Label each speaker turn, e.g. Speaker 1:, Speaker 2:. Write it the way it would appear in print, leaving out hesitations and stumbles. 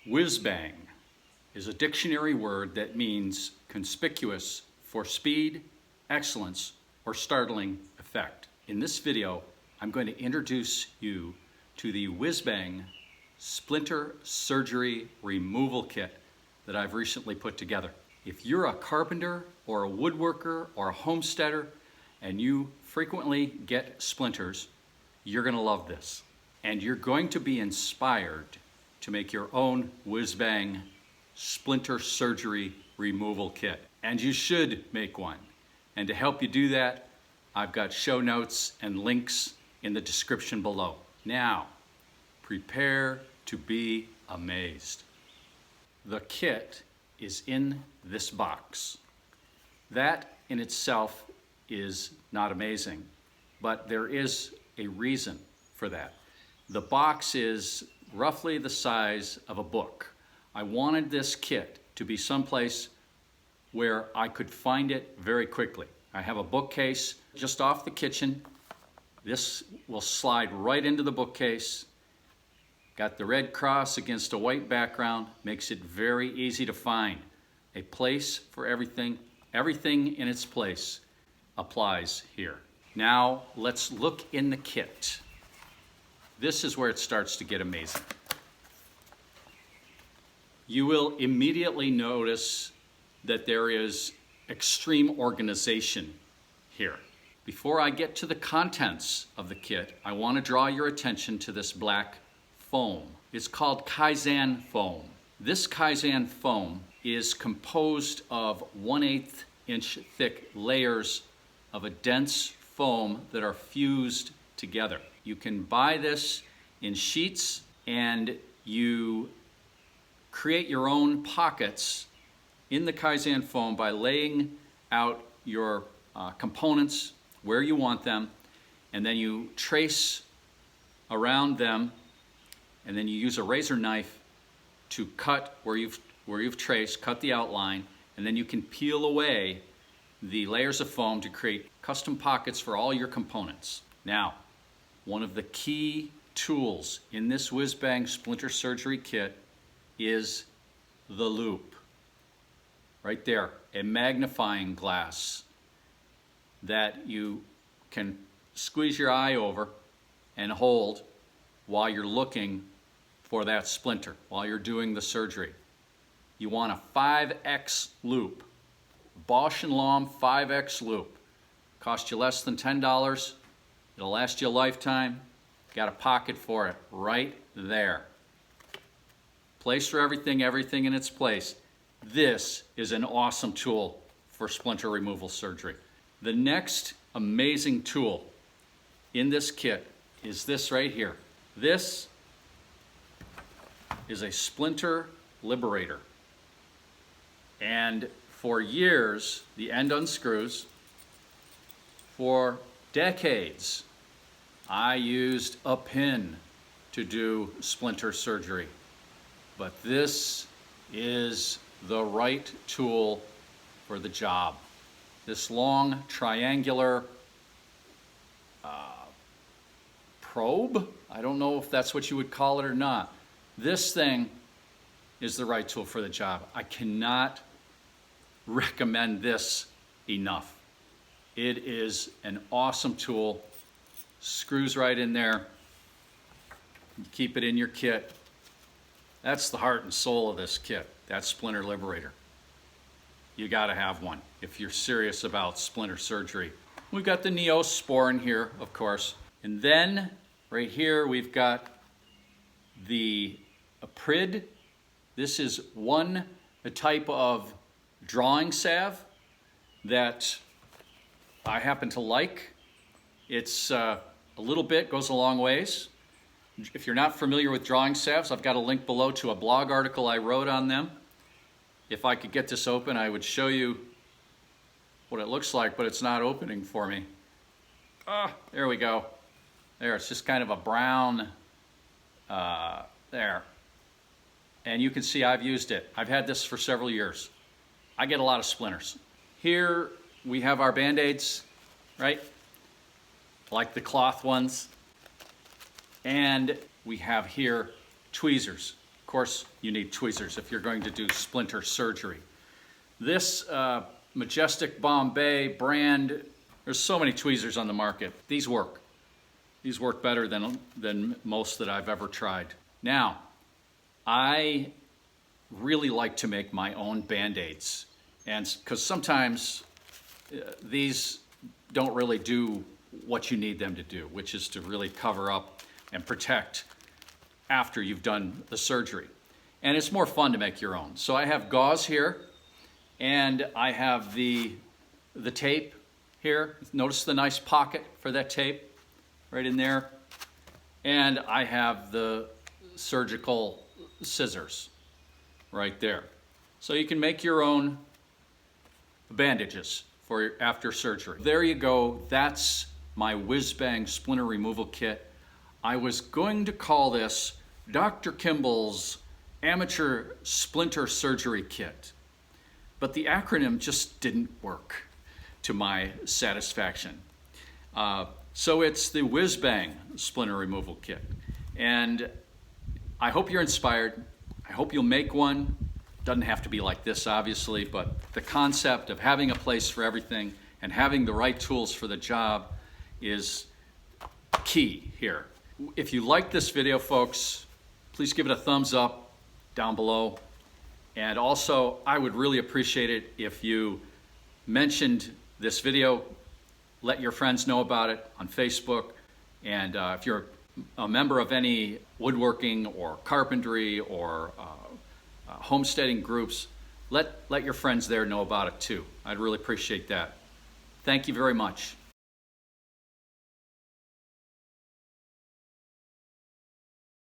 Speaker 1: Whizbang is a dictionary word that means conspicuous for speed, excellence, or startling effect. In this video, I'm going to introduce you to the Whizbang Splinter Surgery Removal Kit that I've recently put together. If you're a carpenter or a woodworker or a homesteader and you frequently get splinters, you're going to love this. And you're going to be inspired to make your own Whizbang Splinter Surgery Removal Kit. And you should make one. And to help you do that, I've got show notes and links in the description below. Now, prepare to be amazed. The kit is in this box. That in itself is not amazing, but there is a reason for that. The box is roughly the size of a book. I wanted this kit to be someplace where I could find it very quickly. I have a bookcase just off the kitchen. This will slide right into the bookcase. Got the red cross against a white background, makes it very easy to find. A place for everything, everything in its place applies here. Now let's look in the kit. This is where it starts to get amazing. You will immediately notice that there is extreme organization here. Before I get to the contents of the kit, I want to draw your attention to this black foam. It's called Kaizen Foam. This Kaizen Foam is composed of 1/8 inch thick layers of a dense foam that are fused together. You can buy this in sheets and you create your own pockets in the Kaizen foam by laying out your components where you want them, and then you trace around them, and then you use a razor knife to cut where you've traced, cut the outline, and then you can peel away the layers of foam to create custom pockets for all your components. Now, one of the key tools in this Whizbang Splinter Surgery Kit is the loop. Right there, a magnifying glass that you can squeeze your eye over and hold while you're looking for that splinter, while you're doing the surgery. You want a 5X loop, Bausch & Lomb 5X loop. Cost you less than $10. It'll last you a lifetime. Got a pocket for it right there. Place for everything, everything in its place. This is an awesome tool for splinter removal surgery. The next amazing tool in this kit is this right here. This is a Splinter Liberator. And for years, the end unscrews. For decades, I used a pin to do splinter surgery. But this is the right tool for the job. This long triangular probe, I don't know if that's what you would call it or not. This thing is the right tool for the job. I cannot recommend this enough. It is an awesome tool. Screws right in there. You keep it in your kit. That's the heart and soul of this kit, that Splinter Liberator. You gotta have one if you're serious about splinter surgery. We've got the Neosporin here, of course. And then right here we've got the Aprid. This is a type of drawing salve that I happen to like. It's a little bit, goes a long ways. If you're not familiar with drawing salves, I've got a link below to a blog article I wrote on them. If I could get this open, I would show you what it looks like, but it's not opening for me. There we go. There, it's just kind of a brown, there. And you can see I've used it. I've had this for several years. I get a lot of splinters. Here we have our Band-Aids, right? Like the cloth ones. And we have here tweezers. Of course, you need tweezers if you're going to do splinter surgery. This Majestic Bombay brand, there's so many tweezers on the market. These work. These work better than most that I've ever tried. Now, I really like to make my own Band-Aids, and because sometimes these don't really do what you need them to do, which is to really cover up and protect after you've done the surgery. And it's more fun to make your own. So I have gauze here, and I have the tape here. Notice the nice pocket for that tape right in there. And I have the surgical scissors right there. So you can make your own bandages for after surgery. There you go. That's my Whizbang splinter removal kit. I was going to call this Dr. Kimball's Amateur Splinter Surgery Kit, but the acronym just didn't work to my satisfaction. So it's the Whizbang Splinter Removal Kit. And I hope you're inspired. I hope you'll make one. Doesn't have to be like this, obviously, but the concept of having a place for everything and having the right tools for the job is key here. If you like this video, folks, please give it a thumbs up down below. And also, I would really appreciate it if you mentioned this video, let your friends know about it on Facebook. And if you're a member of any woodworking or carpentry or homesteading groups, let your friends there know about it too. I'd really appreciate that. Thank you very much.